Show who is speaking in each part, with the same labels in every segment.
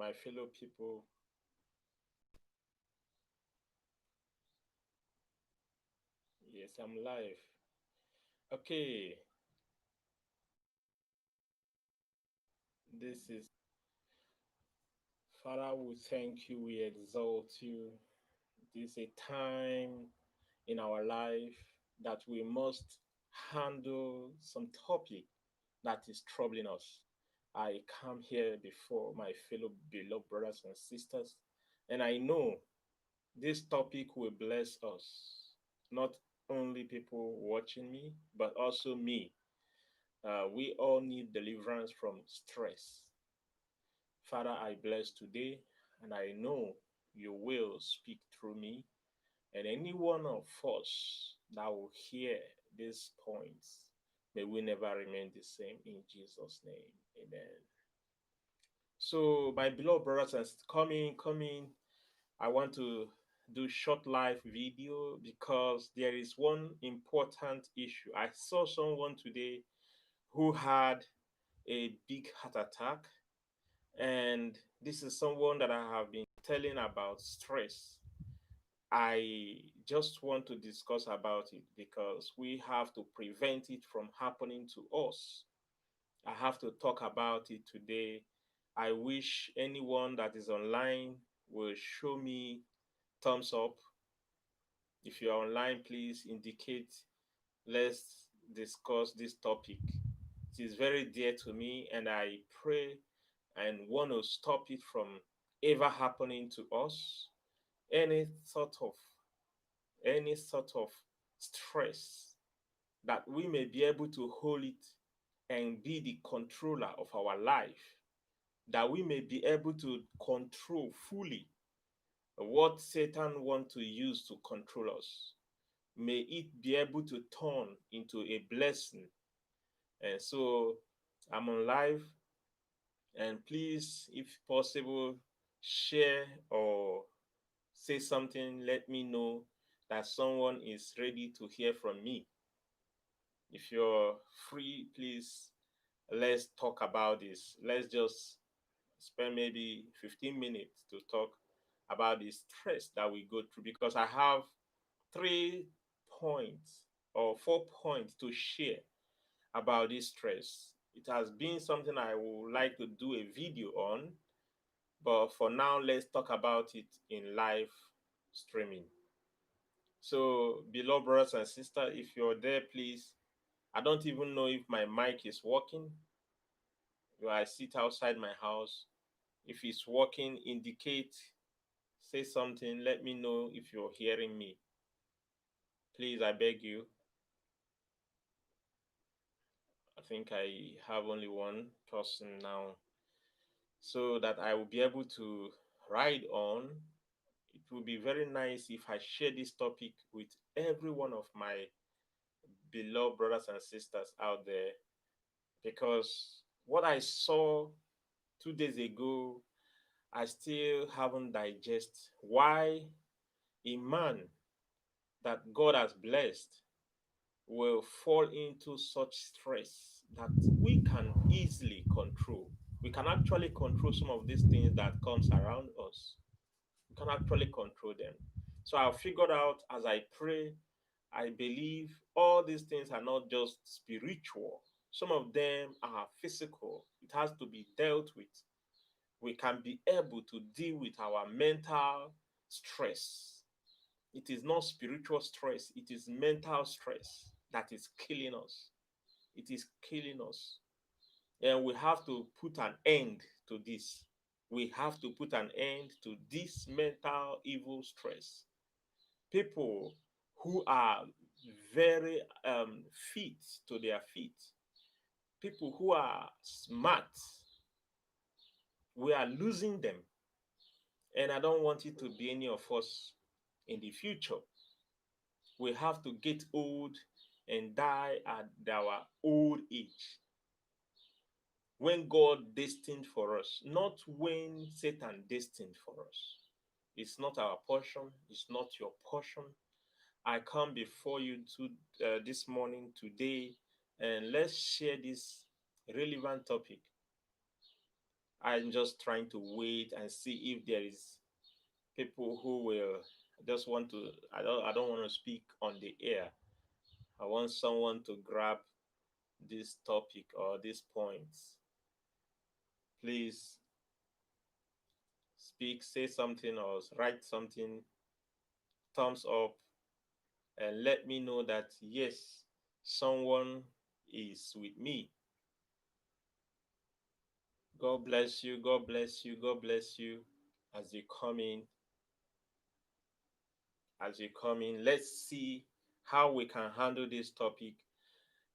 Speaker 1: my fellow people. Yes, I'm live. Okay, this is Father, we thank you, we exalt you. This is a time in our life that we must handle some topic that is troubling us. I come here before my fellow beloved brothers and sisters, and I know this topic will bless us, not only people watching me, but also me. We all need deliverance from stress. Father, I bless today, and I know you will speak through me, and any one of us that will hear these points, may we never remain the same in Jesus' name. Amen. So, my beloved brothers and sisters, come in. I want to do short live video because there is one important issue. I saw someone today who had a big heart attack, and this is someone that I have been telling about stress. I just want to discuss about it because we have to prevent it from happening to us. I have to talk about it today. I wish anyone that is online will show me thumbs up. If you are online, please indicate. Let's discuss this topic. It is very dear to me, and I pray and want to stop it from ever happening to us. Any sort of any sort of stress, that we may be able to hold it and be the controller of our life, that we may be able to control fully what Satan wants to use to control us. May it be able to turn into a blessing. And so I'm on live, and please, if possible, share or say something. Let me know that someone is ready to hear from me. If you're free, please, let's talk about this. Let's just spend maybe 15 minutes to talk about the stress that we go through, because I have 3 points or 4 points to share about this stress. It has been something I would like to do a video on, but for now, let's talk about it in live streaming. So, beloved brothers and sisters, if you're there, please. I don't even know if my mic is working. I sit outside my house. If it's working, indicate, say something, let me know if you're hearing me. Please, I beg you. I think I have only one person now, so that I will be able to ride on. It will be very nice if I share this topic with every one of my beloved brothers and sisters out there, because what I saw 2 days ago, I still haven't digested why a man that God has blessed will fall into such stress that we can easily control. We can actually control some of these things that comes around us. We can actually control them. So I figured out as I pray, I believe all these things are not just spiritual. Some of them are physical. It has to be dealt with. We can be able to deal with our mental stress. It is not spiritual stress, it is mental stress that is killing us. It is killing us. And we have to put an end to this. We have to put an end to this mental evil stress. People who are very fit to their feet, people who are smart, we are losing them. And I don't want it to be any of us in the future. We have to get old and die at our old age, when God destined for us, not when Satan destined for us. It's not our portion, it's not your portion. I come before you this morning, today, and let's share this relevant topic. I'm just trying to wait and see if there is people who will just want to. I don't want to speak on the air. I want someone to grab this topic or these points. Please speak, say something, or write something, thumbs up, and let me know that yes, someone is with me. God bless you. God bless you. God bless you as you come in. As you come in, let's see how we can handle this topic.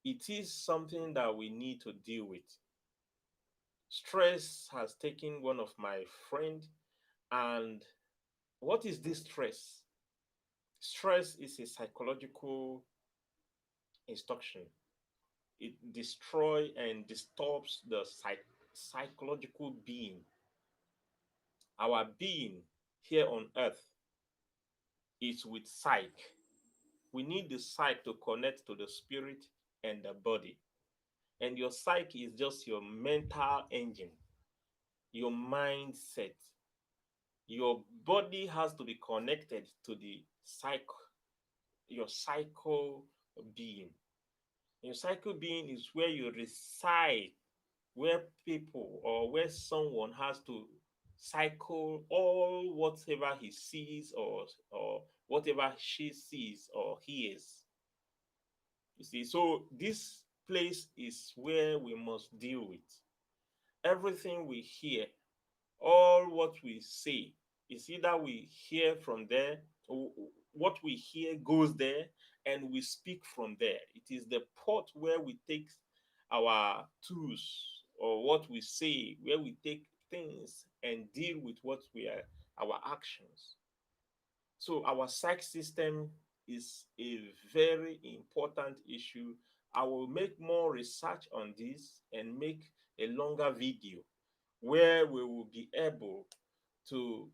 Speaker 1: It is something that we need to deal with. Stress has taken one of my friend, and what is this stress? Stress is a psychological instruction. It destroys and disturbs the psychological being, our being here on earth is with psyche. We need the psyche to connect to the spirit and the body. And your psyche is just your mental engine, your mindset. Your body has to be connected to the psyche, your psycho being. Your psycho being is where you reside, where people or where someone has to cycle all whatever he sees or whatever she sees or hears. You see, so this place is where we must deal with everything we hear, all what we say. Is either we hear from there, or what we hear goes there, and we speak from there. It is the pot where we take our tools or what we say, where we take things and deal with what we are, our actions. So our psych system is a very important issue. I will make more research on this and make a longer video where we will be able to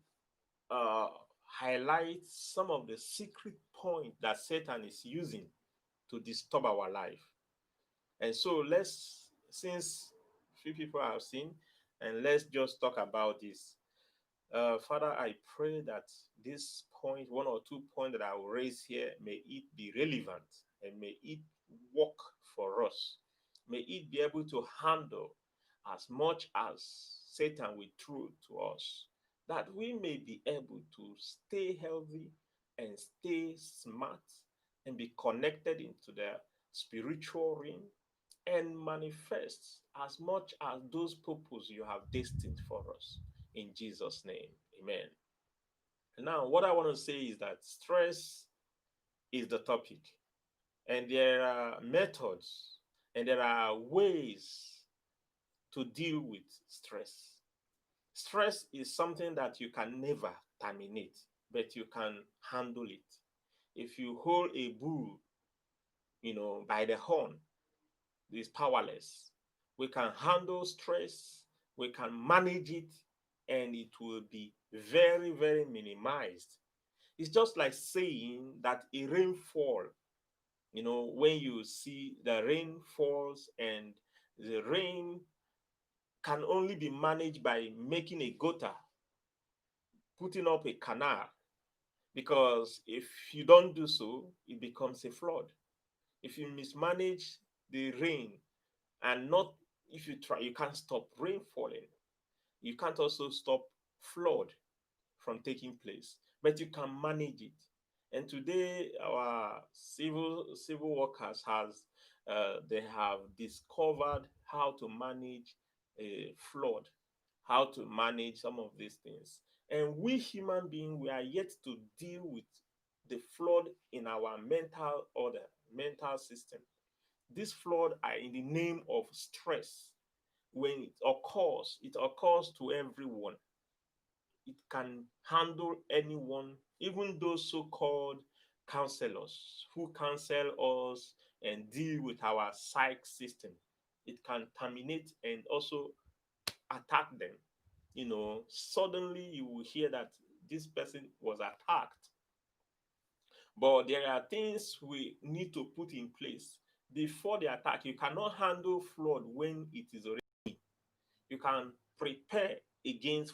Speaker 1: uh, highlight some of the secret points that Satan is using to disturb our life. And so let's, since few people have seen, and let's just talk about this. Father, I pray that this point, one or two points that I will raise here, may it be relevant and may it work for us. May it be able to handle as much as Satan will throw to us, that we may be able to stay healthy and stay smart and be connected into the spiritual realm and manifest as much as those purposes you have destined for us. In Jesus' name, amen. Now, what I want to say is that stress is the topic, and there are methods and there are ways to deal with stress. Stress is something that you can never terminate, but you can handle it. If you hold a bull, by the horn, it's powerless. We can handle stress, we can manage it, and it will be very, very minimized. It's just like saying that a rainfall, when you see the rain falls and the rain can only be managed by making a gutter, putting up a canal, because if you don't do so, it becomes a flood. If you mismanage the rain and not, if you try, you can't stop rain falling. You can't also stop flood from taking place, but you can manage it. And today, our civil workers they have discovered how to manage a flood, how to manage some of these things. And we human beings, we are yet to deal with the flood in our mental order, mental system. This flood are in the name of stress. When it occurs to everyone. It can handle anyone, even those so-called counselors who counsel us and deal with our psych system. It can terminate and also attack them. Suddenly you will hear that this person was attacked. But there are things we need to put in place before the attack. You cannot handle flood when it is already. You can prepare against